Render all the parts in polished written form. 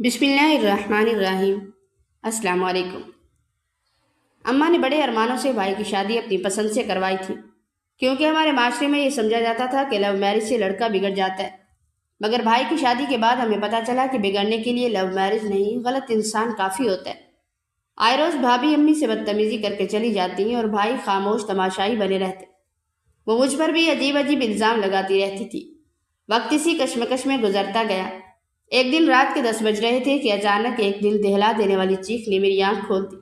بسم اللہ الرحمن الرحیم۔ السلام علیکم۔ اماں نے بڑے ارمانوں سے بھائی کی شادی اپنی پسند سے کروائی تھی، کیونکہ ہمارے معاشرے میں یہ سمجھا جاتا تھا کہ لو میرج سے لڑکا بگڑ جاتا ہے۔ مگر بھائی کی شادی کے بعد ہمیں پتہ چلا کہ بگڑنے کے لیے لو میرج نہیں، غلط انسان کافی ہوتا ہے۔ آئے روز بھابھی امی سے بدتمیزی کر کے چلی جاتی ہیں اور بھائی خاموش تماشائی بنے رہتے۔ وہ مجھ پر بھی عجیب عجیب الزام لگاتی رہتی تھی۔ وقت اسی کشمکش میں گزرتا گیا۔ ایک دن رات کے 10 بج رہے تھے کہ اچانک ایک دل دہلا دینے والی چیخ نے میری آنکھ کھول دی۔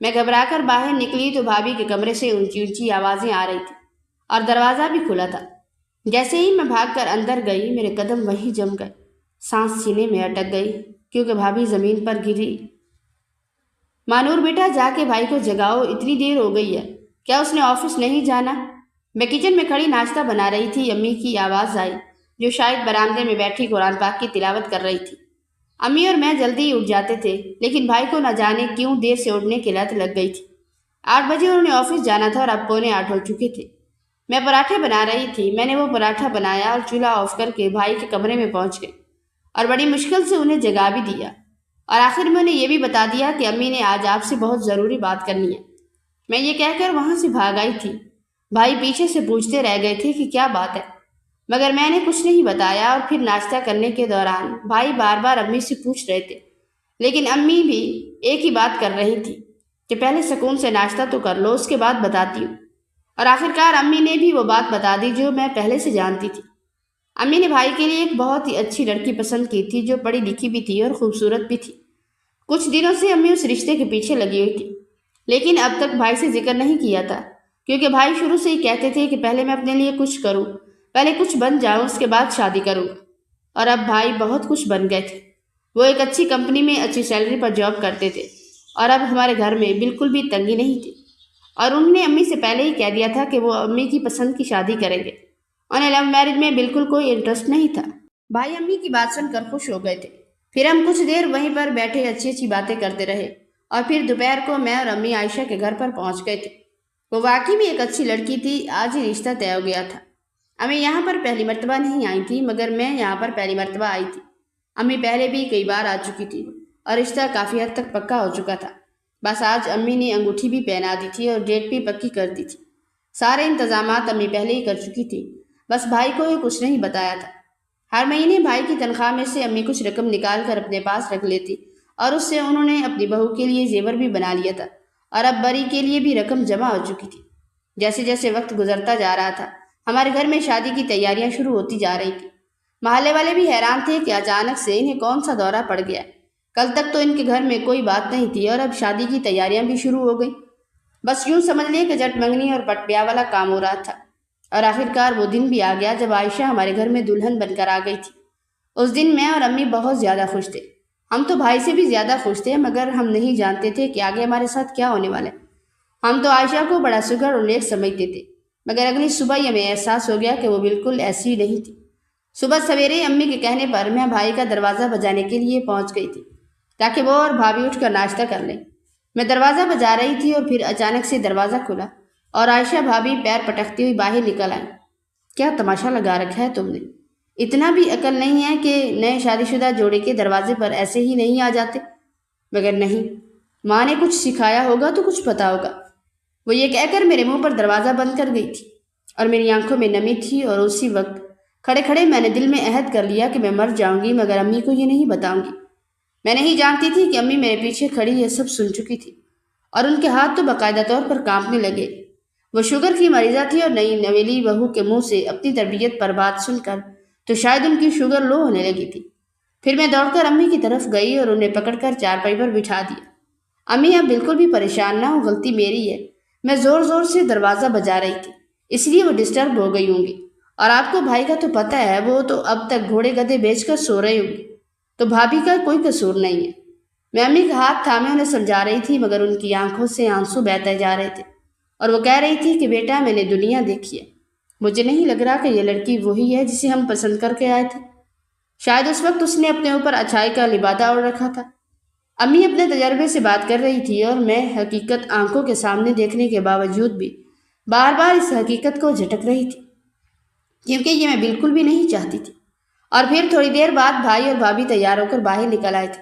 میں گھبرا کر باہر نکلی تو بھابھی کے کمرے سے اونچی اونچی آوازیں آ رہی تھی اور دروازہ بھی کھلا تھا۔ جیسے ہی میں بھاگ کر اندر گئی، میرے قدم وہیں جم گئے، سانس سینے میں اٹک گئی کیونکہ بھابھی زمین پر گری۔ مانور بیٹا، جا کے بھائی کو جگاؤ، اتنی دیر ہو گئی ہے، کیا اس نے آفس نہیں جانا؟ میں کچن میں کھڑی ناشتہ بنا رہی تھی، امی کی آواز آئی جو شاید برآمدے میں بیٹھی قرآن پاک کی تلاوت کر رہی تھی۔ امی اور میں جلدی ہی اٹھ جاتے تھے، لیکن بھائی کو نہ جانے کیوں دیر سے اٹھنے کی لت لگ گئی تھی۔ 8 بجے انہوں نے آفس جانا تھا اور اب 7:45 ہو چکے تھے۔ میں پراٹھے بنا رہی تھی، میں نے وہ پراٹھا بنایا اور چولہا آف کر کے بھائی کے کمرے میں پہنچ گئی اور بڑی مشکل سے انہیں جگا بھی دیا، اور آخر میں انہیں یہ بھی بتا دیا کہ امی نے آج آپ سے بہت ضروری بات کرنی ہے۔ میں یہ کہہ کر وہاں سے بھاگ آئی تھی۔ بھائی پیچھے سے پوچھتے رہ گئے تھے کہ کیا بات ہے، مگر میں نے کچھ نہیں بتایا، اور پھر ناشتہ کرنے کے دوران بھائی بار بار امی سے پوچھ رہے تھے، لیکن امی بھی ایک ہی بات کر رہی تھی کہ پہلے سکون سے ناشتہ تو کر لو، اس کے بعد بتاتی ہوں۔ اور آخرکار امی نے بھی وہ بات بتا دی جو میں پہلے سے جانتی تھی۔ امی نے بھائی کے لیے ایک بہت ہی اچھی لڑکی پسند کی تھی جو پڑھی لکھی بھی تھی اور خوبصورت بھی تھی۔ کچھ دنوں سے امی اس رشتے کے پیچھے لگی ہوئی تھی، لیکن اب تک بھائی سے ذکر نہیں کیا تھا، کیونکہ بھائی شروع سے ہی کہتے تھے کہ پہلے میں اپنے لیے کچھ کروں، پہلے کچھ بن جاؤں، اس کے بعد شادی کروں گا۔ اور اب بھائی بہت کچھ بن گئے تھے۔ وہ ایک اچھی کمپنی میں اچھی سیلری پر جاب کرتے تھے اور اب ہمارے گھر میں بالکل بھی تنگی نہیں تھی، اور انہوں نے امی سے پہلے ہی کہہ دیا تھا کہ وہ امی کی پسند کی شادی کریں گے۔ انہیں لو میرج میں بالکل کوئی انٹرسٹ نہیں تھا۔ بھائی امی کی بات سن کر خوش ہو گئے تھے۔ پھر ہم کچھ دیر وہیں پر بیٹھے اچھی اچھی باتیں کرتے رہے، اور پھر دوپہر کو میں اور امی عائشہ کے گھر پر پہنچ گئے تھے۔ وہ واقعی میں ایک اچھی لڑکی تھی، آج ہی رشتہ طے ہو گیا تھا۔ امی یہاں پر پہلی مرتبہ نہیں آئی تھی، مگر میں یہاں پر پہلی مرتبہ آئی تھی۔ امی پہلے بھی کئی بار آ چکی تھی اور رشتہ کافی حد تک پکا ہو چکا تھا۔ بس آج امی نے انگوٹھی بھی پہنا دی تھی اور ڈیٹ بھی پکی کر دی تھی۔ سارے انتظامات امی پہلے ہی کر چکی تھی، بس بھائی کو ہی کچھ نہیں بتایا تھا۔ ہر مہینے بھائی کی تنخواہ میں سے امی کچھ رقم نکال کر اپنے پاس رکھ لیتی، اور اس سے انہوں نے اپنی بہو کے لیے زیور بھی بنا لیا تھا، اور اب بری کے لیے بھی رقم جمع ہو چکی تھی۔ جیسے جیسے وقت گزرتا جا رہا تھا، ہمارے گھر میں شادی کی تیاریاں شروع ہوتی جا رہی تھیں۔ محلے والے بھی حیران تھے کہ اچانک سے انہیں کون سا دورہ پڑ گیا۔ کل تک تو ان کے گھر میں کوئی بات نہیں تھی اور اب شادی کی تیاریاں بھی شروع ہو گئیں۔ بس یوں سمجھ لیں کہ جٹ منگنی اور پٹ بیاہ والا کام ہو رہا تھا۔ اور آخرکار وہ دن بھی آ گیا جب عائشہ ہمارے گھر میں دلہن بن کر آ گئی تھی۔ اس دن میں اور امی بہت زیادہ خوش تھے۔ ہم تو بھائی سے بھی زیادہ خوش تھے، مگر ہم نہیں جانتے تھے کہ آگے ہمارے ساتھ کیا ہونے والا ہے۔ ہم تو عائشہ کو بڑا سگڑ اور نیک سمجھتے تھے، مگر اگلی صبح ہی ہمیں احساس ہو گیا کہ وہ بالکل ایسی نہیں تھی۔ صبح سویرے امی کے کہنے پر میں بھائی کا دروازہ بجانے کے لیے پہنچ گئی تھی تاکہ وہ اور بھابھی اٹھ کر ناشتہ کر لیں۔ میں دروازہ بجا رہی تھی اور پھر اچانک سے دروازہ کھلا اور عائشہ بھابھی پیر پٹکتی ہوئی باہر نکل آئیں۔ کیا تماشا لگا رکھا ہے تم نے؟ اتنا بھی عقل نہیں ہے کہ نئے شادی شدہ جوڑے کے دروازے پر ایسے ہی نہیں آ جاتے؟ مگر نہیں، ماں نے کچھ سکھایا ہوگا تو کچھ پتا ہوگا۔ وہ یہ کہہ کر میرے منہ پر دروازہ بند کر گئی تھی، اور میری آنکھوں میں نمی تھی، اور اسی وقت کھڑے کھڑے میں نے دل میں عہد کر لیا کہ میں مر جاؤں گی مگر امی کو یہ نہیں بتاؤں گی۔ میں نہیں جانتی تھی کہ امی میرے پیچھے کھڑی یہ سب سن چکی تھی، اور ان کے ہاتھ تو باقاعدہ طور پر کانپنے لگے۔ وہ شوگر کی مریضہ تھی اور نئی نویلی بہو کے منہ سے اپنی تربیت پر بات سن کر تو شاید ان کی شوگر لو ہونے لگی تھی۔ پھر میں دوڑ کر امی کی طرف گئی اور انہیں پکڑ کر چارپائی پر بٹھا دیا۔ امی اب بالکل بھی پریشان نہ ہو، غلطی میری ہے، میں زور زور سے دروازہ بجا رہی تھی، اس لیے وہ ڈسٹرب ہو گئی ہوں گی، اور آپ کو بھائی کا تو پتہ ہے، وہ تو اب تک گھوڑے گدھے بیچ کر سو رہے ہوں گے، تو بھابھی کا کوئی قصور نہیں ہے۔ میں امی کا ہاتھ تھامے انہیں سمجھا رہی تھی، مگر ان کی آنکھوں سے آنسو بہتے جا رہے تھے، اور وہ کہہ رہی تھی کہ بیٹا میں نے دنیا دیکھی ہے، مجھے نہیں لگ رہا کہ یہ لڑکی وہی ہے جسے ہم پسند کر کے آئے تھے۔ شاید اس وقت اس نے اپنے اوپر اچھائی کا لبادہ اوڑھ رکھا تھا۔ امی اپنے تجربے سے بات کر رہی تھی، اور میں حقیقت آنکھوں کے سامنے دیکھنے کے باوجود بھی بار بار اس حقیقت کو جھٹک رہی تھی، کیونکہ یہ میں بالکل بھی نہیں چاہتی تھی۔ اور پھر تھوڑی دیر بعد بھائی اور بھابھی تیار ہو کر باہر نکل آئے تھے۔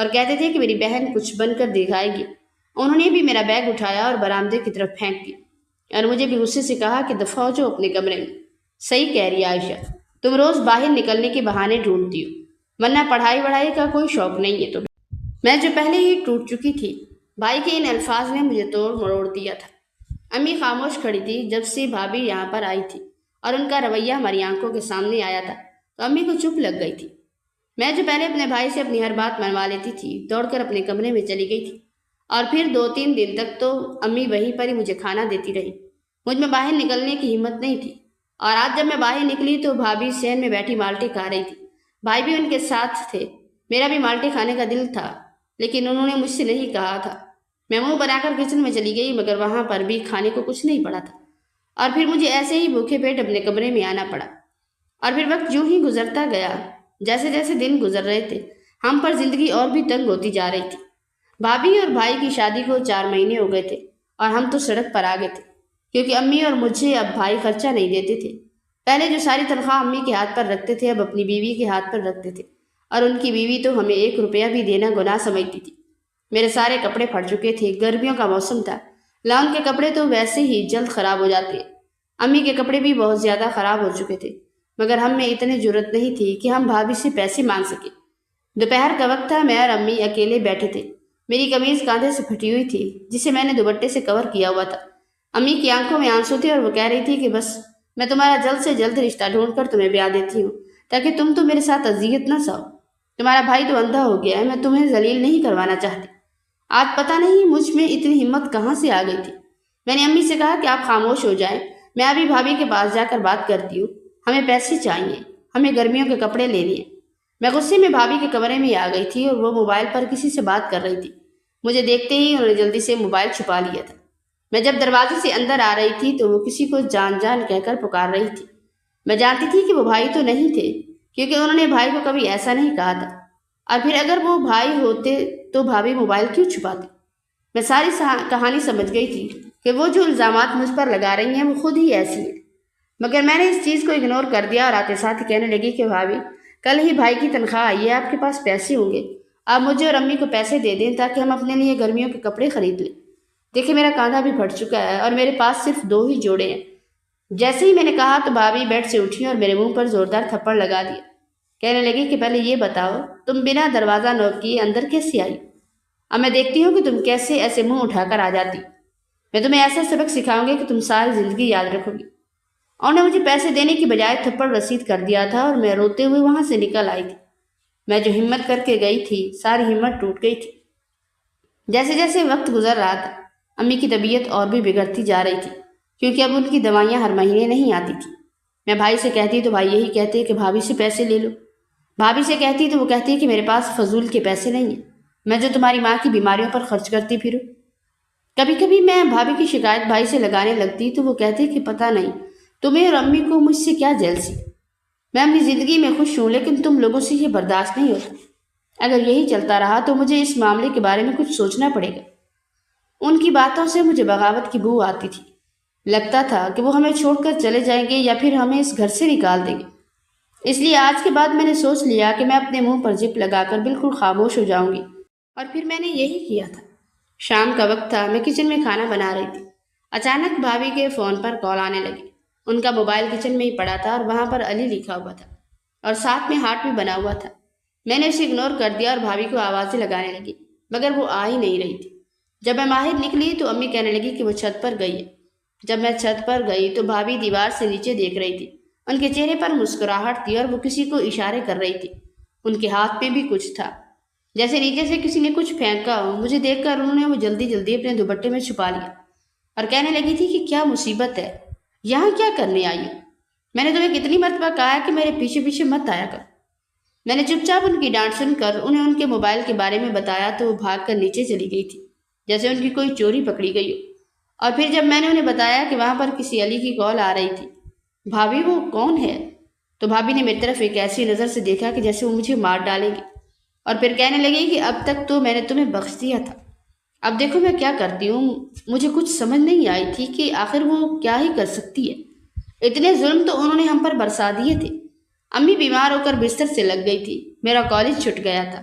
اور کہتے تھے کہ میری بہن کچھ بن کر دکھائے گی۔ انہوں نے بھی میرا بیگ اٹھایا اور برآمدے کی طرف پھینک دیا اور مجھے بھی غصے سے کہا کہ دفعہ ہو جاؤ اپنے کمرے میں۔ صحیح کہہ رہی ہے عائشہ، تم روز باہر نکلنے کے بہانے ڈھونڈتی ہو، ورنہ پڑھائی وڑھائی کا کوئی شوق نہیں ہے تمہیں۔ میں جو پہلے ہی ٹوٹ چکی تھی، بھائی کے ان الفاظ نے مجھے توڑ مروڑ دیا تھا۔ امی خاموش کھڑی تھی جب سے بھابھی یہاں پر آئی تھی، اور ان کا رویہ ہماری آنکھوں کے سامنے آیا تھا تو امی کو چپ لگ گئی تھی۔ میں جو پہلے اپنے بھائی سے اپنی ہر بات منوا لیتی تھی، دوڑ کر اپنے کمرے میں چلی گئی تھی، اور پھر 2-3 دن تک تو امی وہیں پر ہی مجھے کھانا دیتی رہی۔ مجھ میں باہر نکلنے کی ہمت نہیں تھی، اور آج جب میں باہر نکلی تو بھابھی صحن میں بیٹھی مالٹے کھا رہی تھی۔ بھائی بھی ان کے ساتھ تھے۔ میرا بھی مالٹے کھانے کا دل تھا، لیکن انہوں نے مجھ سے نہیں کہا تھا۔ میں منہ بنا کر کچن میں چلی گئی، مگر وہاں پر بھی کھانے کو کچھ نہیں پڑا تھا، اور پھر مجھے ایسے ہی بھوکے پیٹ اپنے کمرے میں آنا پڑا۔ اور پھر وقت یوں ہی گزرتا گیا، جیسے جیسے دن گزر رہے تھے ہم پر زندگی اور بھی تنگ ہوتی جا رہی تھی۔ بھابھی اور بھائی کی شادی کو 4 مہینے ہو گئے تھے، اور ہم تو سڑک پر آ گئے تھے، کیونکہ امی اور مجھے اب بھائی خرچہ نہیں دیتے تھے۔ پہلے جو ساری تنخواہ امی کے ہاتھ پر رکھتے تھے اب اپنی بیوی کے ہاتھ پر رکھتے تھے، اور ان کی بیوی تو ہمیں 1 روپیہ بھی دینا گناہ سمجھتی تھی۔ میرے سارے کپڑے پھٹ چکے تھے، گرمیوں کا موسم تھا، لاؤن کے کپڑے تو ویسے ہی جلد خراب ہو جاتے ہیں۔ امی کے کپڑے بھی بہت زیادہ خراب ہو چکے تھے، مگر ہم میں اتنی جرت نہیں تھی کہ ہم بھابھی سے پیسے مانگ سکیں۔ دوپہر کا وقت تھا، میں اور امی اکیلے بیٹھے تھے۔ میری قمیض کاندھے سے پھٹی ہوئی تھی، جسے میں نے دوپٹے سے کور کیا ہوا تھا۔ امی کی آنکھوں میں آنسو تھے، اور وہ کہہ رہی تھی کہ بس میں تمہارا جلد سے جلد رشتہ ڈھونڈ کر تمہیں بیاہ دیتی ہوں، تاکہ تم تو میرے ساتھ اذیت نہ سہو۔ تمہارا بھائی تو اندھا ہو گیا ہے، میں تمہیں ذلیل نہیں کروانا چاہتی۔ آج پتہ نہیں مجھ میں اتنی ہمت کہاں سے آ گئی تھی۔ میں نے امی سے کہا کہ آپ خاموش ہو جائیں، میں ابھی بھابھی کے پاس جا کر بات کرتی ہوں، ہمیں پیسے چاہیے، ہمیں گرمیوں کے کپڑے لینے ہیں۔ میں غصے میں بھابھی کے کمرے میں آ گئی تھی، اور وہ موبائل پر کسی سے بات کر رہی تھی۔ مجھے دیکھتے ہی انہوں نے جلدی سے موبائل چھپا لیا تھا۔ میں جب دروازے سے اندر آ رہی تھی تو وہ کسی کو جان جان کہہ کر پکار رہی تھی۔ میں جانتی تھی کہ وہ بھائی تو نہیں تھے، کیونکہ انہوں نے بھائی کو کبھی ایسا نہیں کہا تھا، اور پھر اگر وہ بھائی ہوتے تو بھابھی موبائل کیوں چھپاتی؟ میں ساری کہانی سمجھ گئی تھی کہ وہ جو الزامات مجھ پر لگا رہی ہیں وہ خود ہی ایسی ہیں، مگر میں نے اس چیز کو اگنور کر دیا اور آتے ساتھ کہنے لگی کہ بھابھی کل ہی بھائی کی تنخواہ آئی ہے، آپ کے پاس پیسے ہوں گے، آپ مجھے اور امی کو پیسے دے دیں تاکہ ہم اپنے لیے گرمیوں کے کپڑے خرید لیں۔ دیکھیں میرا کاندھا بھی پھٹ چکا ہے، اور میرے پاس صرف 2 ہی جوڑے ہیں۔ جیسے ہی میں نے کہا تو بھابھی بیڈ سے اٹھی اور میرے منہ پر زوردار تھپڑ لگا دیا۔ کہنے لگی کہ پہلے یہ بتاؤ تم بنا دروازہ نوک کیے اندر کیسے آئی؟ اب میں دیکھتی ہوں کہ تم کیسے ایسے منہ اٹھا کر آ جاتی۔ میں تمہیں ایسا سبق سکھاؤں گی کہ تم ساری زندگی یاد رکھو گی۔ اور نے مجھے پیسے دینے کی بجائے تھپڑ رسید کر دیا تھا، اور میں روتے ہوئے وہاں سے نکل آئی تھی۔ میں جو ہمت کر کے گئی تھی ساری ہمت ٹوٹ گئی تھی۔ جیسے جیسے وقت گزر رہا تھا امی کی طبیعت اور بھی بگڑتی جا رہی تھی، کیونکہ اب ان کی دوائیاں ہر مہینے نہیں آتی تھی۔ میں بھائی سے کہتی تو بھائی یہی کہتے کہ بھابھی سے پیسے لے لو، بھابھی سے کہتی تو وہ کہتی کہ میرے پاس فضول کے پیسے نہیں ہیں، میں جو تمہاری ماں کی بیماریوں پر خرچ کرتی پھروں۔ کبھی کبھی میں بھابھی کی شکایت بھائی سے لگانے لگتی تو وہ کہتے کہ پتہ نہیں تمہیں اور امی کو مجھ سے کیا جیلسی، میں اپنی زندگی میں خوش ہوں، لیکن تم لوگوں سے یہ برداشت نہیں ہوتا۔ اگر یہی چلتا رہا تو مجھے اس معاملے کے بارے میں کچھ سوچنا پڑے گا۔ ان کی باتوں سے مجھے بغاوت کی بو آتی تھی۔ لگتا تھا کہ وہ ہمیں چھوڑ کر چلے جائیں گے یا پھر ہمیں اس گھر سے نکال دیں گے۔ اس لیے آج کے بعد میں نے سوچ لیا کہ میں اپنے منہ پر زپ لگا کر بالکل خاموش ہو جاؤں گی، اور پھر میں نے یہی کیا تھا۔ شام کا وقت تھا، میں کچن میں کھانا بنا رہی تھی۔ اچانک بھابھی کے فون پر کال آنے لگی۔ ان کا موبائل کچن میں ہی پڑا تھا، اور وہاں پر علی لکھا ہوا تھا، اور ساتھ میں ہارٹ بھی بنا ہوا تھا۔ میں نے اسے اگنور کر دیا اور بھابھی کو آوازیں لگانے لگی، مگر وہ آ ہی نہیں رہی تھی۔ جب میں باہر نکلی تو امی کہنے لگی کہ وہ چھت پر گئی ہے۔ جب میں چھت پر گئی تو بھابھی دیوار سے نیچے دیکھ رہی تھی۔ ان کے چہرے پر مسکراہٹ تھی، اور وہ کسی کو اشارے کر رہی تھی۔ ان کے ہاتھ میں بھی کچھ تھا، جیسے نیچے سے کسی نے کچھ پھینکا ہو۔ مجھے دیکھ کر انہوں نے وہ جلدی جلدی اپنے دوپٹے میں چھپا لیا، اور کہنے لگی تھی کہ کیا مصیبت ہے، یہاں کیا کرنے آئی ہو؟ میں نے تمہیں کتنی مرتبہ کہا ہے کہ میرے پیچھے پیچھے مت آیا کر۔ میں نے چپ چاپ ان کی ڈانٹ سن کر انہیں ان کے موبائل کے بارے میں بتایا تو وہ بھاگ کر نیچے چلی گئی تھی، جیسے ان کی کوئی چوری پکڑی گئی ہو۔ اور پھر جب میں نے انہیں بتایا کہ وہاں پر کسی علی کی کال آ رہی تھی، بھابھی وہ کون ہے، تو بھابھی نے میری طرف ایک ایسی نظر سے دیکھا کہ جیسے وہ مجھے مار ڈالیں گے، اور پھر کہنے لگی کہ اب تک تو میں نے تمہیں بخش دیا تھا، اب دیکھو میں کیا کرتی ہوں۔ مجھے کچھ سمجھ نہیں آئی تھی کہ آخر وہ کیا ہی کر سکتی ہے۔ اتنے ظلم تو انہوں نے ہم پر برسا دیے تھے۔ امی بیمار ہو کر بستر سے لگ گئی تھی، میرا کالج چھٹ گیا تھا،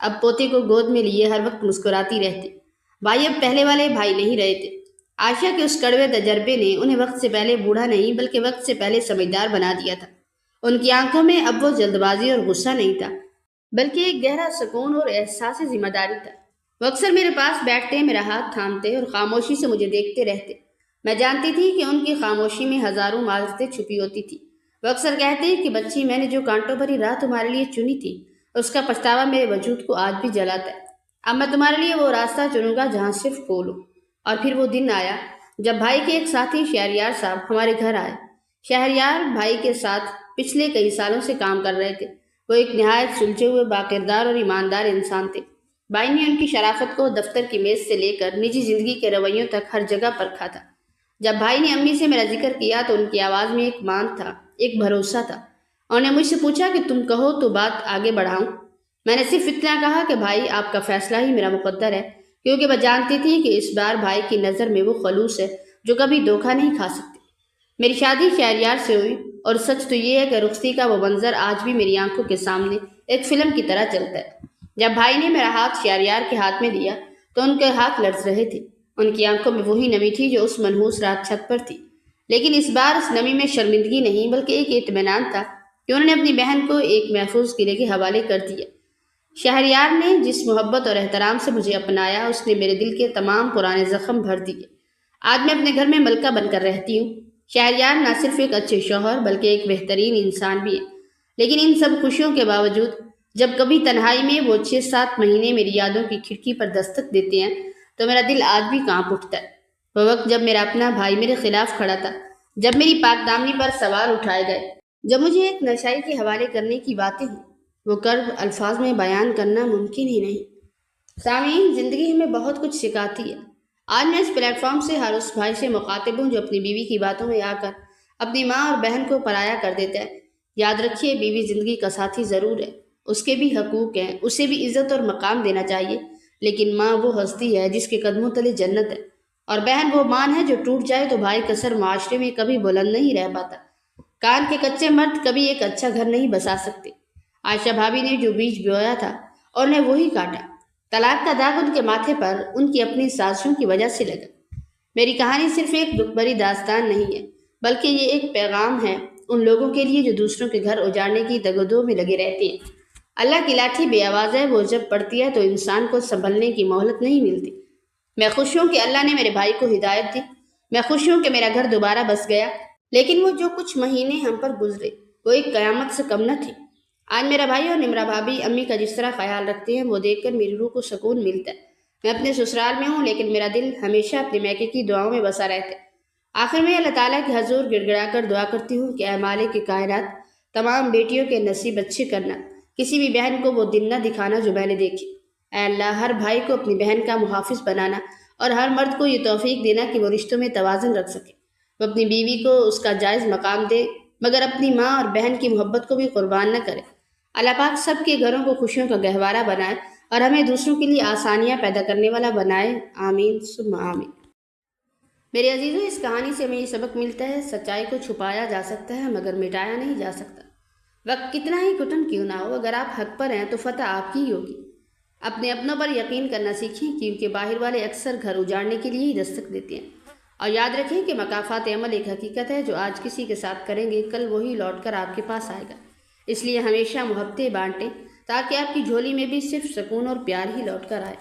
اب پوتے کو گود میں لیے ہر وقت مسکراتی رہتی۔ بھائی اب پہلے والے بھائی نہیں رہے تھے۔ عائشہ کے اس کڑوے تجربے نے انہیں وقت سے پہلے بوڑھا نہیں بلکہ وقت سے پہلے سمجھدار بنا دیا تھا۔ ان کی آنکھوں میں اب وہ جلد بازی اور غصہ نہیں تھا، بلکہ ایک گہرا سکون اور احساس ذمہ داری تھا۔ وہ اکثر میرے پاس بیٹھتے، میرا ہاتھ تھامتے اور خاموشی سے مجھے دیکھتے رہتے۔ میں جانتی تھی کہ ان کی خاموشی میں ہزاروں معذرتیں چھپی ہوتی تھی۔ وہ اکثر کہتے کہ بچی، میں نے جو کانٹوں بھری راہ تمہارے لیے چنی تھی، اس کا پچھتاوا میرے وجود کو آج بھی جلاتا ہے۔ اب میں تمہارے لیے وہ راستہ چنوں گا جہاں صرف پھول ہو۔ اور پھر وہ دن آیا جب بھائی کے ایک ساتھی شہریار صاحب ہمارے گھر آئے۔ شہریار بھائی کے ساتھ پچھلے کئی سالوں سے کام کر رہے تھے۔ وہ ایک نہایت سلجھے ہوئے، باکردار اور ایماندار انسان تھے۔ بھائی نے ان کی شرافت کو دفتر کی میز سے لے کر نجی زندگی کے رویوں تک ہر جگہ پرکھا تھا۔ جب بھائی نے امی سے میرا ذکر کیا تو ان کی آواز میں ایک مان تھا، ایک بھروسہ تھا۔ انہوں نے مجھ سے پوچھا کہ تم کہو تو بات آگے بڑھاؤں۔ میں نے صرف اتنا کہا کہ بھائی، آپ کا فیصلہ ہی میرا مقدر ہے، کیونکہ میں جانتی تھی کہ اس بار بھائی کی نظر میں وہ خلوص ہے جو کبھی دھوکہ نہیں کھا سکتی۔ میری شادی شہریار سے ہوئی، اور سچ تو یہ ہے کہ رخصتی کا وہ منظر آج بھی میری آنکھوں کے سامنے ایک فلم کی طرح چلتا ہے۔ جب بھائی نے میرا ہاتھ شہریار کے ہاتھ میں دیا تو ان کے ہاتھ لرز رہے تھے۔ ان کی آنکھوں میں وہی نمی تھی جو اس منحوس رات چھت پر تھی، لیکن اس بار اس نمی میں شرمندگی نہیں بلکہ ایک اطمینان تھا کہ انہوں نے اپنی بہن کو ایک محفوظ قلعے کے حوالے کر دیا۔ شہریار نے جس محبت اور احترام سے مجھے اپنایا، اس نے میرے دل کے تمام پرانے زخم بھر دیے۔ آج میں اپنے گھر میں ملکہ بن کر رہتی ہوں۔ شہریار نہ صرف ایک اچھے شوہر بلکہ ایک بہترین انسان بھی ہے۔ لیکن ان سب خوشیوں کے باوجود جب کبھی تنہائی میں وہ 6-7 مہینے میری یادوں کی کھڑکی پر دستک دیتے ہیں تو میرا دل آج بھی کانپ اٹھتا ہے۔ وہ وقت جب میرا اپنا بھائی میرے خلاف کھڑا تھا، جب میری پاک دامنی پر سوال اٹھائے گئے، جب مجھے ایک نشائی کے حوالے کرنے کی باتیں ہوئی، وہ کرب الفاظ میں بیان کرنا ممکن ہی نہیں۔ سامعین، زندگی ہمیں بہت کچھ سکھاتی ہے۔ آج میں اس پلیٹ فارم سے ہر اس بھائی سے مخاطب ہوں جو اپنی بیوی کی باتوں میں آ کر اپنی ماں اور بہن کو پرایا کر دیتا ہے۔ یاد رکھیے، بیوی زندگی کا ساتھی ضرور ہے، اس کے بھی حقوق ہیں، اسے بھی عزت اور مقام دینا چاہیے، لیکن ماں وہ ہستی ہے جس کے قدموں تلے جنت ہے، اور بہن وہ مان ہے جو ٹوٹ جائے تو بھائی کا سر معاشرے میں کبھی بلند نہیں رہ پاتا۔ کان کے کچے مرد کبھی ایک اچھا گھر نہیں بسا سکتے۔ عائشہ بھابی نے جو بیج بویا تھا اور نے وہی کاٹا۔ طلاق کا داغ ان کے ماتھے پر ان کی اپنی سازشوں کی وجہ سے لگا۔ میری کہانی صرف ایک دکھ بھری داستان نہیں ہے، بلکہ یہ ایک پیغام ہے ان لوگوں کے لیے جو دوسروں کے گھر اجاڑنے کی دگودو میں لگے رہتے ہیں۔ اللہ کی لاٹھی بے آواز ہے، وہ جب پڑتی ہے تو انسان کو سنبھلنے کی مہلت نہیں ملتی۔ میں خوش ہوں کہ اللہ نے میرے بھائی کو ہدایت دی۔ میں خوش ہوں کہ میرا گھر دوبارہ بس گیا، لیکن وہ جو کچھ مہینے ہم پر گزرے وہ ایک قیامت سے کم نہ تھی۔ آج میرا بھائی اور نمرا بھابی امی کا جس طرح خیال رکھتے ہیں، وہ دیکھ کر میری روح کو سکون ملتا ہے۔ میں اپنے سسرال میں ہوں، لیکن میرا دل ہمیشہ اپنے میکے کی دعاؤں میں بسا رہتا ہے۔ آخر میں اللہ تعالیٰ کے حضور گڑ گڑا کر دعا کرتی ہوں کہ اے مالک کائنات، تمام بیٹیوں کے نصیب اچھے کرنا، کسی بھی بہن کو وہ دن نہ دکھانا جو میں نے دیکھی۔ اے اللہ، ہر بھائی کو اپنی بہن کا محافظ بنانا، اور ہر مرد کو یہ توفیق دینا کہ وہ رشتوں میں توازن رکھ سکے، وہ اپنی بیوی کو اس کا جائز مقام دے، مگر اپنی ماں اور بہن کی محبت کو بھی قربان نہ کرے۔ اللہ پاک سب کے گھروں کو خوشیوں کا گہوارہ بنائے اور ہمیں دوسروں کے لیے آسانیاں پیدا کرنے والا بنائے۔ آمین ثم آمین۔ میرے عزیزوں، اس کہانی سے ہمیں یہ سبق ملتا ہے، سچائی کو چھپایا جا سکتا ہے مگر مٹایا نہیں جا سکتا۔ وقت کتنا ہی گھٹن کیوں نہ ہو، اگر آپ حق پر ہیں تو فتح آپ کی ہی ہوگی۔ اپنے اپنوں پر یقین کرنا سیکھیں، کیونکہ باہر والے اکثر گھر اجاڑنے کے لیے ہی دستک دیتے ہیں۔ اور یاد رکھیں کہ مکافات عمل ایک حقیقت ہے، جو آج کسی کے ساتھ کریں گے کل وہی لوٹ کر آپ کے پاس آئے گا۔ اس لیے ہمیشہ محبتیں بانٹیں تاکہ آپ کی جھولی میں بھی صرف سکون اور پیار ہی لوٹ کر آئے۔